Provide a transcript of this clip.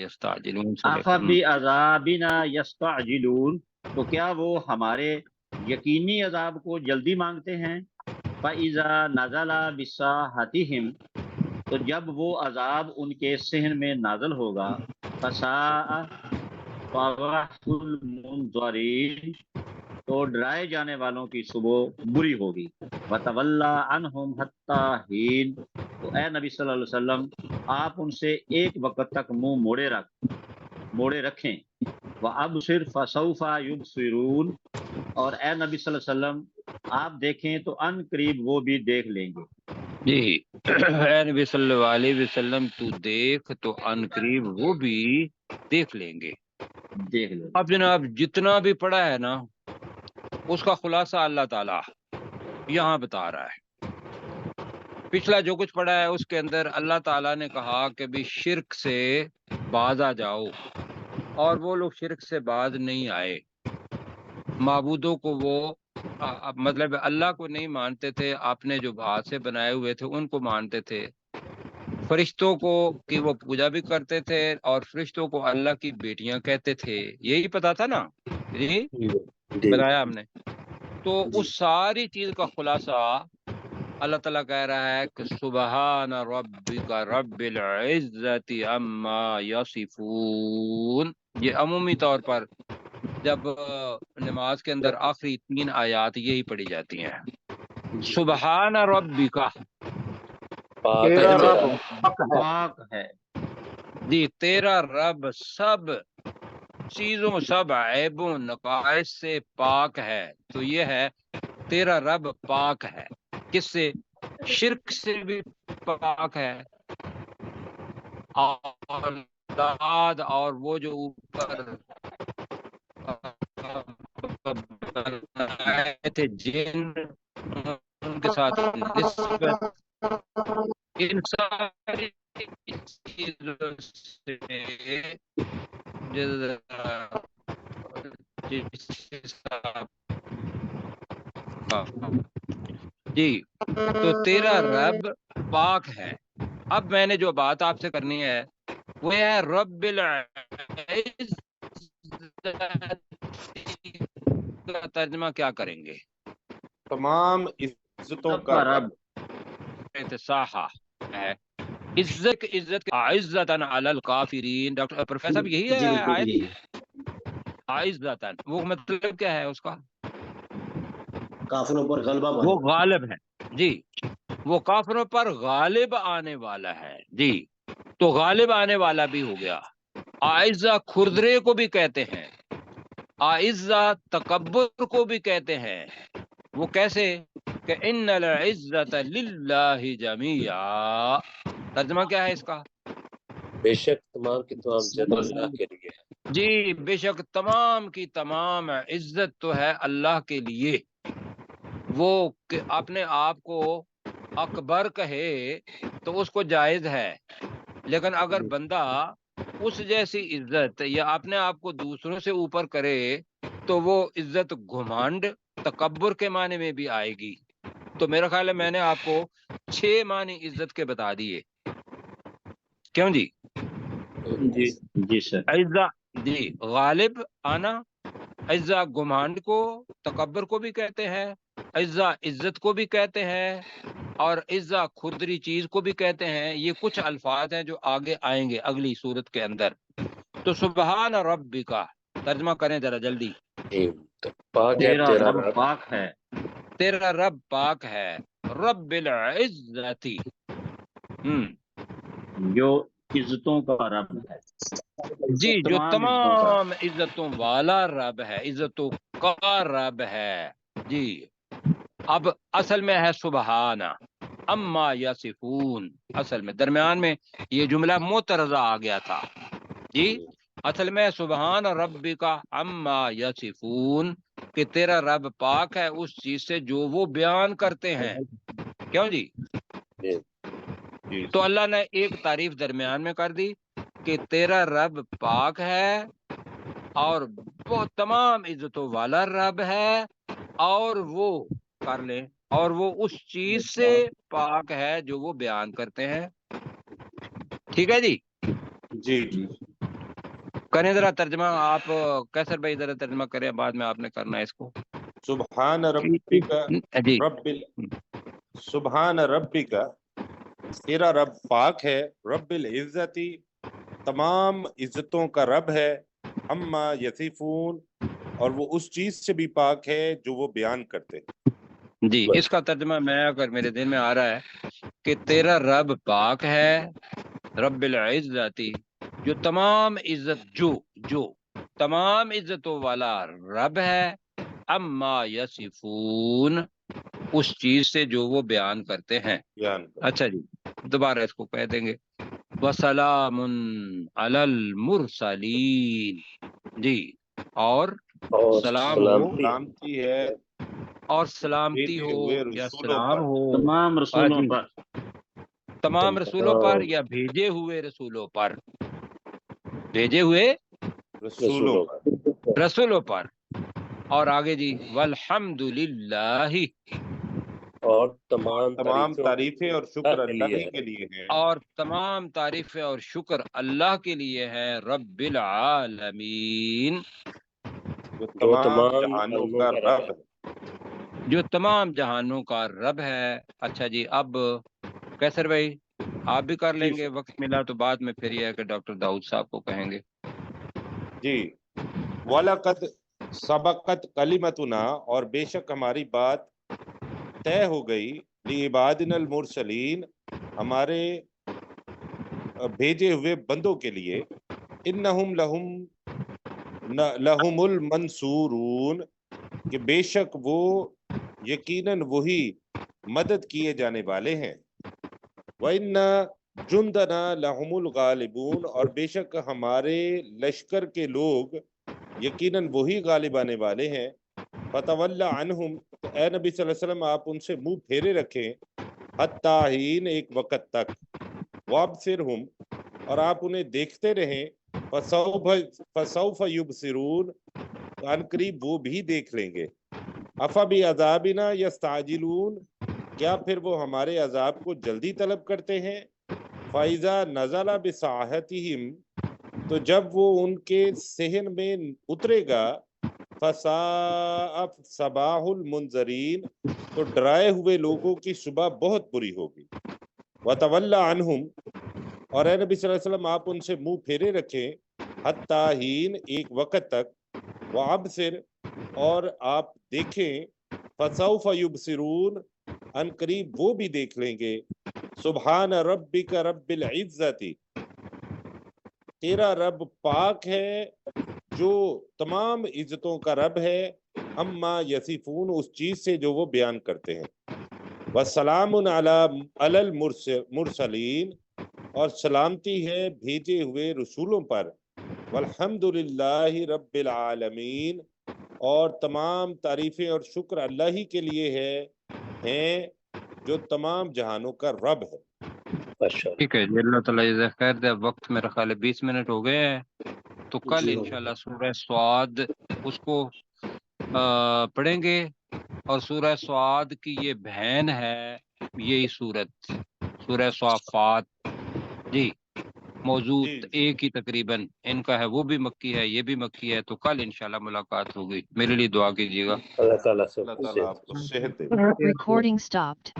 यस्ताजिलून से लेकर अफबि अज़ाबिना यस्तअजिलून, तो क्या वो हमारे यकीनी अजाब को जल्दी मांगते हैं। फ़इज़ा नज़ला बिस्साहतिहिम, तो जब वो अजाब उनके सहन में नाज़िल होगा, फ़साअ फ़वाहुल मुनज़रीन, तो डराए जाने वालों की सुबह बुरी होगी। वतवल्ला अन्हुम हत्ता हीन, तो ए नबी सल्लल्लाहु अलैहि वसल्लम आप उनसे एक वक्त तक मुंह मोड़े रखें। व अब सिर्फ फसौफा युबसिरून, और ए नबी सल्लल्लाहु अलैहि वसल्लम आप देखें तो अन करीब वो भी देख लेंगे। जी ऐ नबी सल्लल्लाहु अलैहि वसल्लम तू देख तो अन करीब वो भी देख लेंगे। अब जनाब जितना भी पढ़ा है ना उसका खुलासा अल्लाह ताला यहाँ बता रहा है। पिछला जो कुछ पढ़ा है उसके अंदर अल्लाह ताला ने कहा कि भी शिर्क से बाज आ जाओ, और वो लोग शिर्क से बाज नहीं आए। माबूदों को वो मतलब अल्लाह को नहीं मानते थे, आपने जो हाथ से बनाए हुए थे उनको मानते थे। फरिश्तों को की वो पूजा भी करते थे, और फरिश्तों को अल्लाह की बेटियां कहते थे। यही पता था ना जी, बताया हमने। तो उस सारी चीज का खुलासा अल्लाह ताला कह रहा है कि सुबहान रब्बिका रब्बिल इज्जति अम्मा यसिफून। ये अमूमी तौर पर जब नमाज के अंदर आखिरी 3 आयात यही पढ़ी जाती हैं। सुबहान रब्बिका, तेरा रब पाक है। जी तेरा रब सब चीजों सब ऐबों नकाइस से पाक है। तो ये है तेरा रब पाक है। किससे? शिर्क से भी पाक है, औलाद और वो जो ऊपर बनाए थे जिन, उनके साथ निस्बत, इन सारी चीजों से जी तो तेरा रब पाक है। अब मैंने जो बात आपसे करनी है वो है रब्बिल का तर्जमा क्या करेंगे? तमाम इज्जतों का रब। साहा है इज्जत, इज्जत इज्जतन अलल काफिरीन। डॉक्टर प्रोफेसर साहब यही है आयत इज्जतन, वो मतलब क्या है उसका? काफिरों पर गलबा वो गालिब है जी, वो काफिरों पर गालिब आने वाला है जी। तो गालिब आने वाला भी हो गया। आइज़ा खुरदरे को भी कहते हैं, आइज़ा तकब्बुर को भी कहते हैं। वो कैसे कि इन्नल इज्जत लिल्लाहि जमीआ। तर्जुमा क्या है इसका? बेशक तमाम की तमाम इज्जत अल्लाह के लिए है। जी बेशक तमाम की तमाम इज्जत तो है अल्लाह के लिए। वो कि अपने आप को अकबर कहे तो उसको जायज है, लेकिन अगर बंदा उस जैसी इज्जत या अपने आप को दूसरों से ऊपर करे तो वो इज्जत घुमांड तकब्बुर के माने में भी आएगी। तो मेरा ख्याल है मैंने आपको 6 मानी इज्जत के बता दिए, क्यों जी? जी सर। इज्जा जी गालिब आना, इज्जा घुमांड को तकब्बुर को भी कहते हैं, इज्जा इज्जत को भी कहते हैं, और इज्जा खुरदरी चीज को भी कहते हैं। ये कुछ अल्फाज हैं जो आगे आएंगे अगली सूरत के अंदर। तो सुबहान रब्बिका तर्जमा करें जरा जल्दी। तो पाक है तेरा तेरा रब रब, पाक है, तेरा रब पाक है, रब्बिल इज्जती, जो इज्जतों का रब है जी जो तमाम इज्जतों का। तमाम इज्जतों वाला रब है, इज्जतों का रब है जी। अब असल में है सुबहाना अम्मा यसिफून। असल में दरमियान में ये जुमला मोतरजा आ गया था जी। असल में सुबहान रब्बी का अम्मा यसिफून कि तेरा रब पाक है उस चीज से जो वो बयान करते हैं। क्यों जी? तो अल्लाह ने एक तारीफ दरमियान में कर दी कि तेरा रब पाक है और वो तमाम इज्जतों वाला रब है, और वो कर ले और वो उस चीज से पाक है जो वो बयान करते हैं। ठीक है जी? जी जी। کریں ذرا ترجمہ آپ کیسر بھائی، ذرا ترجمہ کریں، بعد میں آپ نے کرنا ہے اس کو. سبحان ربک جی سبحان ربک، تیرا رب پاک ہے، رب العزتی، تمام عزتوں کا رب ہے، اما یصفون، اور وہ اس چیز سے بھی پاک ہے جو وہ بیان کرتے ہیں. جی، اس کا ترجمہ میں اگر میرے دل میں آ رہا ہے کہ تیرا رب پاک ہے، رب العزتی، جو تمام عزت جو تمام عزتوں والا رب ہے، اما یصفون، اس چیز سے جو وہ بیان کرتے ہیں. بیان کرتے. اچھا جی، دوبارہ اس کو کہہ دیں گے. وسلام علی المرسلین، جی، اور سلام ہو، سلامتی ہے اور سلامتی بھیجے ہو ہوئے یا رسولوں سلام پر، ہو تمام رسولوں جی، پر، تمام رسولوں پر یا بھیجے ہوئے رسولوں پر، بھیجے ہوئے رسولوں پر. رسولوں پر. اور آگے جی، والحمد للہ، اور تمام تمام تعریفیں اور شکر اللہ کے اللہ لیے ہی ہے. کے لیے ہیں، اور تمام تعریفیں اور شکر اللہ کے لیے ہے، رب العالمین، جو جو تمام تمام جہانوں جہانوں کا کا رب رب ہے. ہے. جو تمام جہانوں کا رب ہے. اچھا جی، اب کیسر بھائی آپ بھی کر لیں گے، وقت ملا تو بعد میں پھر یہ ہے کہ ڈاکٹر داؤد صاحب کو کہیں گے. جی. وَلَقَدْ سَبَقَتْ کَلِمَتُنَا، اور بے شک ہماری بات طے ہو گئی، لِعِبَادِنَا الْمُرْسَلِينَ، ہمارے بھیجے ہوئے بندوں کے لیے، اِنَّهُمْ لَهُمُ الْمَنْصُورُونَ، کہ بے شک وہ یقیناً وہی مدد کیے جانے والے ہیں. وَإِنَّ جُنْدَنَا لَهُمُ الْغَالِبُونَ، اور بے شک ہمارے لشکر کے لوگ یقیناً وہی غالب آنے والے ہیں. فَتَوَلَّ عَنْهُمْ، تو اے نبی صلی اللہ علیہ وسلم آپ ان سے منہ پھیرے رکھیں، حتیٰ حین، ایک وقت تک، وَابْصِرْهُمْ، اور آپ انہیں دیکھتے رہیں، فَسَوْفَ يُبْصِرُونَ، تو ان قریب وہ بھی دیکھ لیں گے. أَفَبِعَذَابِنَا يَسْتَعْجِلُونَ، کیا پھر وہ ہمارے عذاب کو جلدی طلب کرتے ہیں. فَإِذَا نَزَلَ بِسَاحَتِهِمْ، تو جب وہ ان کے صحن میں اترے گا، فَسَاءَ صَبَاحُ الْمُنذَرِينَ، تو ڈرائے ہوئے لوگوں کی صبح بہت بری ہوگی. وَتَوَلَّ عَنْهُمْ، اور اے نبی صلی اللہ علیہ وسلم آپ ان سے منہ پھیرے رکھیں، حتیٰ حین، ایک وقت تک، وَأَبْصِرْ، اور آپ دیکھیں، فَسَوْفَ يُبْصِرُونَ، ان قریب وہ بھی دیکھ لیں گے. سبحان ربک رب العزت، تیرا رب پاک ہے جو تمام عزتوں کا رب ہے، اما یصفون، اس چیز سے جو وہ بیان کرتے ہیں. وسلام علی المرسلین، اور سلامتی ہے بھیجے ہوئے رسولوں پر. والحمد للہ رب العالمین، اور تمام تعریفیں اور شکر اللہ ہی کے لیے ہیں جو تمام جہانوں کا رب ہے. ٹھیک ہے جی، اللہ تعالیٰ جزاک خیر دے. اب وقت میرا خیال ہے 20 منٹ ہو گئے ہیں، تو کل انشاءاللہ سورہ سعاد اس کو پڑھیں گے. اور سورہ سعاد کی یہ بہن ہے یہی سورت، سورہ صافات. جی، موضوع ایک ہی تقریباً ان کا ہے، وہ بھی مکی ہے یہ بھی مکی ہے. تو کل انشاءاللہ ملاقات ہوگی. میرے لیے دعا کیجیے گا. اللہ تعالیٰ سے اللہ تعالیٰ آپ کو صحت دے. Recording stopped.